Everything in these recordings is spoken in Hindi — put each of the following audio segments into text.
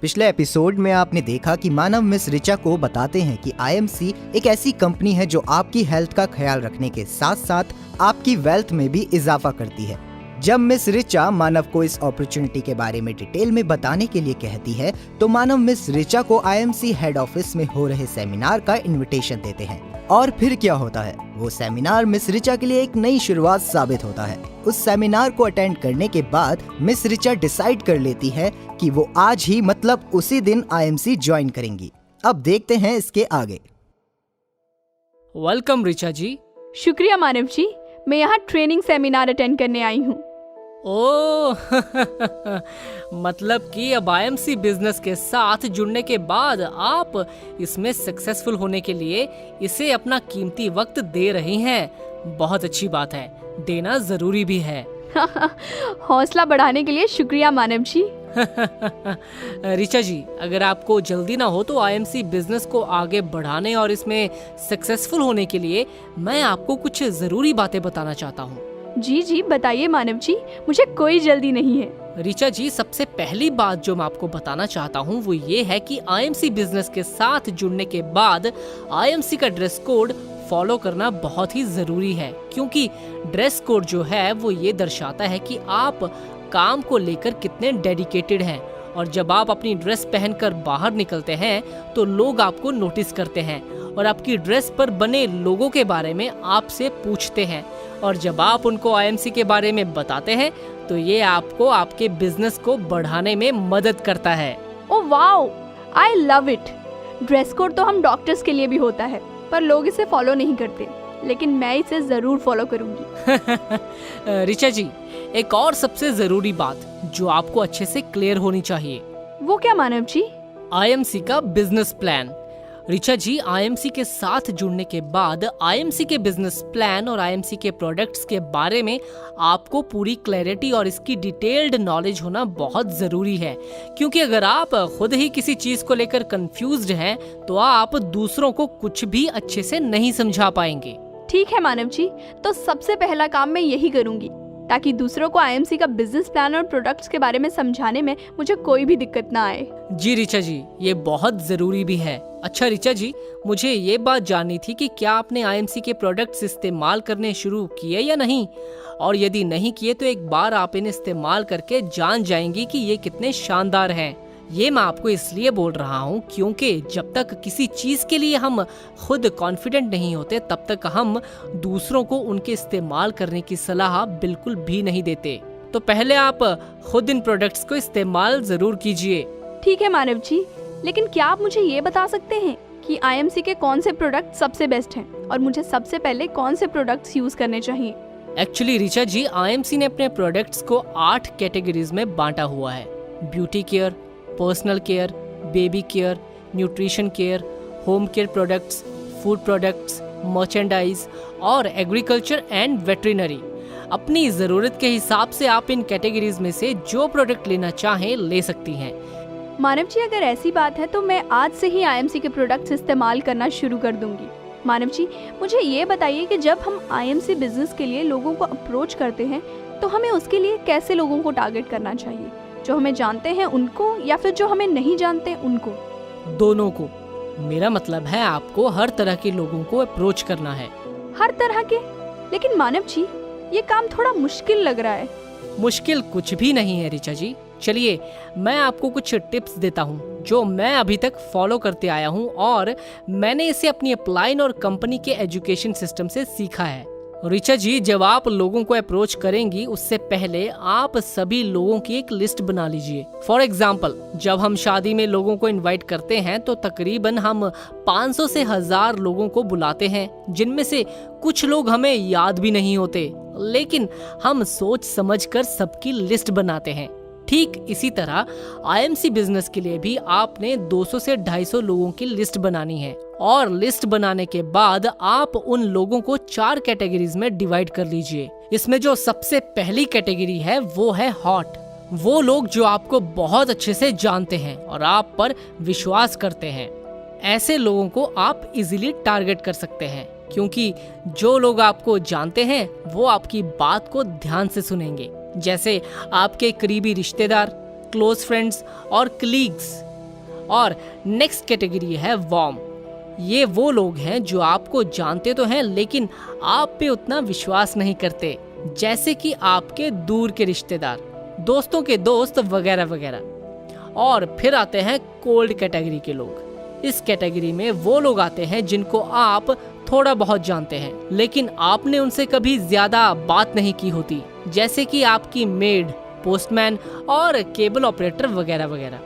पिछले एपिसोड में आपने देखा कि मानव मिस ऋचा को बताते हैं कि आईएमसी एक ऐसी कंपनी है जो आपकी हेल्थ का ख्याल रखने के साथ साथ आपकी वेल्थ में भी इजाफा करती है। जब मिस ऋचा मानव को इस अपॉर्चुनिटी के बारे में डिटेल में बताने के लिए कहती है तो मानव मिस ऋचा को आईएमसी हेड ऑफिस में हो रहे सेमिनार का इनविटेशन देते हैं। और फिर क्या होता है, वो सेमिनार मिस ऋचा के लिए एक नई शुरुआत साबित होता है। उस सेमिनार को अटेंड करने के बाद मिस ऋचा डिसाइड कर लेती है कि वो आज ही मतलब उसी दिन आईएमसी ज्वाइन करेंगी। अब देखते हैं इसके आगे। वेलकम ऋचा जी। शुक्रिया मानव जी, मैं यहाँ ट्रेनिंग सेमिनार अटेंड करने आई हूँ। ओह मतलब कि अब आईएमसी बिजनेस के साथ जुड़ने के बाद आप इसमें सक्सेसफुल होने के लिए इसे अपना कीमती वक्त दे रही हैं। बहुत अच्छी बात है, देना जरूरी भी है। हौसला बढ़ाने के लिए शुक्रिया मानव जी। ऋचा जी, अगर आपको जल्दी ना हो तो आईएमसी बिजनेस को आगे बढ़ाने और इसमें सक्सेसफुल होने के लिए मैं आपको कुछ जरूरी बातें बताना चाहता हूँ। जी बताइए मानव जी, मुझे कोई जल्दी नहीं है। ऋचा जी, सबसे पहली बात जो मैं आपको बताना चाहता हूँ वो ये है कि आईएमसी बिजनेस के साथ जुड़ने के बाद आईएमसी का ड्रेस कोड फॉलो करना बहुत ही जरूरी है, क्योंकि ड्रेस कोड जो है वो ये दर्शाता है कि आप काम को लेकर कितने डेडिकेटेड हैं। और जब आप अपनी ड्रेस पहनकर बाहर निकलते हैं तो लोग आपको नोटिस करते हैं और आपकी ड्रेस पर बने लोगों के बारे में आपसे पूछते हैं। और जब आप उनको आईएमसी के बारे में बताते हैं तो ये आपको आपके बिजनेस को बढ़ाने में मदद करता है। Oh wow, I love it. Dress code तो हम डॉक्टर्स के लिए भी होता है, पर लोग इसे फॉलो नहीं करते, लेकिन मैं इसे जरूर फॉलो करूंगी। ऋचा जी, एक और सबसे जरूरी बात जो आपको अच्छे से क्लियर होनी चाहिए। वो क्या मानव जी? आईएमसी का बिजनेस प्लान। ऋचा जी, आईएमसी के साथ जुड़ने के बाद आईएमसी के बिजनेस प्लान और आईएमसी के प्रोडक्ट्स के बारे में आपको पूरी क्लैरिटी और इसकी डिटेल्ड नॉलेज होना बहुत जरूरी है, क्योंकि अगर आप खुद ही किसी चीज को लेकर कंफ्यूज्ड हैं तो आप दूसरों को कुछ भी अच्छे से नहीं समझा पाएंगे। ठीक है मानव जी, तो सबसे पहला काम मैं यही करूंगी ताकि दूसरों को आईएमसी का बिजनेस प्लान और प्रोडक्ट्स के बारे में समझाने में मुझे कोई भी दिक्कत ना आए। जी ऋचा जी, ये बहुत जरूरी भी है। अच्छा ऋचा जी, मुझे ये बात जाननी थी कि क्या आपने आईएमसी के प्रोडक्ट्स इस्तेमाल करने शुरू किए या नहीं, और यदि नहीं किए तो एक बार आप इन्हें इस्तेमाल करके जान जाएंगी कि ये कितने शानदार हैं। ये मैं आपको इसलिए बोल रहा हूँ क्योंकि जब तक किसी चीज के लिए हम खुद कॉन्फिडेंट नहीं होते तब तक हम दूसरों को उनके इस्तेमाल करने की सलाह बिल्कुल भी नहीं देते। तो पहले आप खुद इन प्रोडक्ट्स को इस्तेमाल जरूर कीजिए। ठीक है मानव जी, लेकिन क्या आप मुझे ये बता सकते हैं कि आईएमसी के कौन से प्रोडक्ट सबसे बेस्ट हैं और मुझे सबसे पहले कौन से प्रोडक्ट्स यूज करने चाहिए? एक्चुअली ऋचा जी, आईएमसी ने अपने प्रोडक्ट्स को 8 कैटेगरीज में बांटा हुआ है। Beauty care, personal care, baby care, nutrition care, home care products, food products, merchandise और एग्रीकल्चर एंड वेटरिनरी। अपनी ज़रूरत के हिसाब से आप इन कैटेगरीज में से जो प्रोडक्ट लेना चाहें ले सकती हैं। मानव जी, अगर ऐसी बात है तो मैं आज से ही आईएमसी के प्रोडक्ट्स इस्तेमाल करना शुरू कर दूंगी। मानव जी, मुझे ये बताइए कि जब हम आईएमसी बिजनेस के लिए लोगों को अप्रोच करते हैं तो हमें उसके लिए कैसे लोगों को टारगेट करना चाहिए? जो हमें जानते हैं उनको या फिर जो हमें नहीं जानते उनको? दोनों को। मेरा मतलब है आपको हर तरह के लोगों को अप्रोच करना है। हर तरह के? लेकिन मानव जी, ये काम थोड़ा मुश्किल लग रहा है। मुश्किल कुछ भी नहीं है ऋचा जी। चलिए मैं आपको कुछ टिप्स देता हूँ जो मैं अभी तक फॉलो करते आया हूँ और मैंने इसे अपनी अपलाइन और कंपनी के एजुकेशन सिस्टम से सीखा है। ऋचा जी, जब आप लोगों को अप्रोच करेंगी उससे पहले आप सभी लोगों की एक लिस्ट बना लीजिए। फॉर एग्जाम्पल, जब हम शादी में लोगों को इनवाइट करते हैं तो तकरीबन हम 500 से 1000 लोगों को बुलाते हैं, जिनमें से कुछ लोग हमें याद भी नहीं होते, लेकिन हम सोच समझकर सबकी लिस्ट बनाते हैं। ठीक इसी तरह आईएमसी बिजनेस के लिए भी आपने 200 से 250 लोगों की लिस्ट बनानी है और लिस्ट बनाने के बाद आप उन लोगों को 4 कैटेगरीज में डिवाइड कर लीजिए। इसमें जो सबसे पहली कैटेगरी है वो है हॉट। वो लोग जो आपको बहुत अच्छे से जानते हैं और आप पर विश्वास करते हैं। ऐसे लोगों को आप इजीली टारगेट कर सकते हैं, क्योंकि जो लोग आपको जानते हैं वो आपकी बात को ध्यान से सुनेंगे, जैसे आपके करीबी रिश्तेदार, क्लोज फ्रेंड्स और कलीग्स। और नेक्स्ट कैटेगरी है वार्म। ये वो लोग हैं जो आपको जानते तो हैं लेकिन आप पे उतना विश्वास नहीं करते, जैसे कि आपके दूर के रिश्तेदार, दोस्तों के दोस्त वगैरह वगैरह। और फिर आते हैं कोल्ड कैटेगरी के लोग। इस कैटेगरी में वो लोग आते हैं जिनको आप थोड़ा बहुत जानते हैं लेकिन आपने उनसे कभी ज्यादा बात नहीं की होती, जैसे कि आपकी मेड, पोस्टमैन और केबल ऑपरेटर वगैरह वगैरह।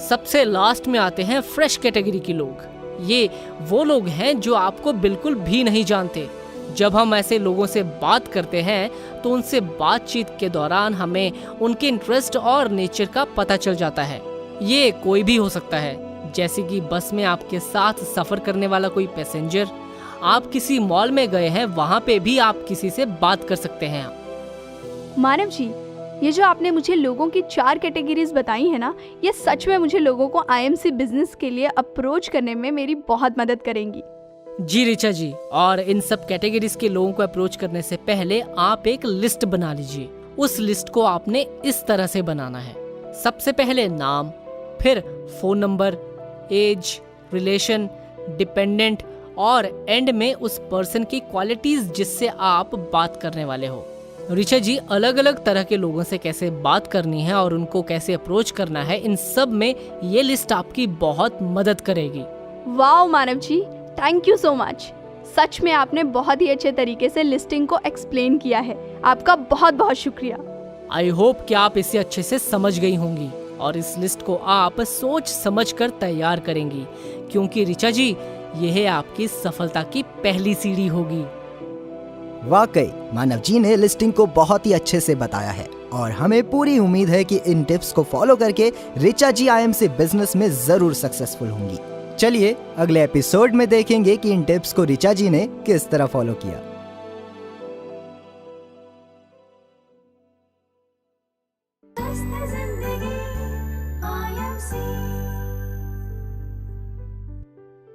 सबसे लास्ट में आते हैं फ्रेश कैटेगरी के लोग। ये वो लोग हैं जो आपको बिल्कुल भी नहीं जानते। जब हम ऐसे लोगों से बात करते हैं तो उनसे बातचीत के दौरान हमें उनके इंटरेस्ट और नेचर का पता चल जाता है। ये कोई भी हो सकता है, जैसे कि बस में आपके साथ सफर करने वाला कोई पैसेंजर, आप किसी मॉल में गए हैं, वहाँ पे भी आप किसी से बात कर सकते हैं। मानव जी, ये जो आपने मुझे लोगों की 4 कैटेगरीज बताई है ना, ये सच में मुझे लोगों को आईएमसी बिजनेस के लिए अप्रोच करने में मेरी बहुत मदद करेंगी। जी ऋचा जी, और इन सब कैटेगरीज के लोगों को अप्रोच करने से पहले आप एक लिस्ट बना लीजिए। उस लिस्ट को आपने इस तरह से बनाना है। सबसे पहले नाम, फिर phone number, age, relation, dependent और एंड में उस पर्सन की क्वालिटीज जिससे आप बात करने वाले हो। ऋचा जी, अलग अलग तरह के लोगों से कैसे बात करनी है और उनको कैसे अप्रोच करना है, इन सब में ये लिस्ट आपकी बहुत मदद करेगी। वाह मानव जी, थैंक यू सो मच। सच में आपने बहुत ही अच्छे तरीके से लिस्टिंग को एक्सप्लेन किया है। आपका बहुत बहुत शुक्रिया। आई होप कि आप इसे अच्छे से समझ गई होंगी और इस लिस्ट को आप सोच समझ कर तैयार करेंगी, क्योंकि ऋचा जी, यह आपकी सफलता की पहली सीढ़ी होगी। वाकई मानव जी ने लिस्टिंग को बहुत ही अच्छे से बताया है और हमें पूरी उम्मीद है कि इन टिप्स को फॉलो करके ऋचा जी आईएमसी बिजनेस में जरूर सक्सेसफुल होंगी। चलिए अगले एपिसोड में देखेंगे कि इन टिप्स को ऋचा जी ने किस तरह फॉलो किया। जिंदगी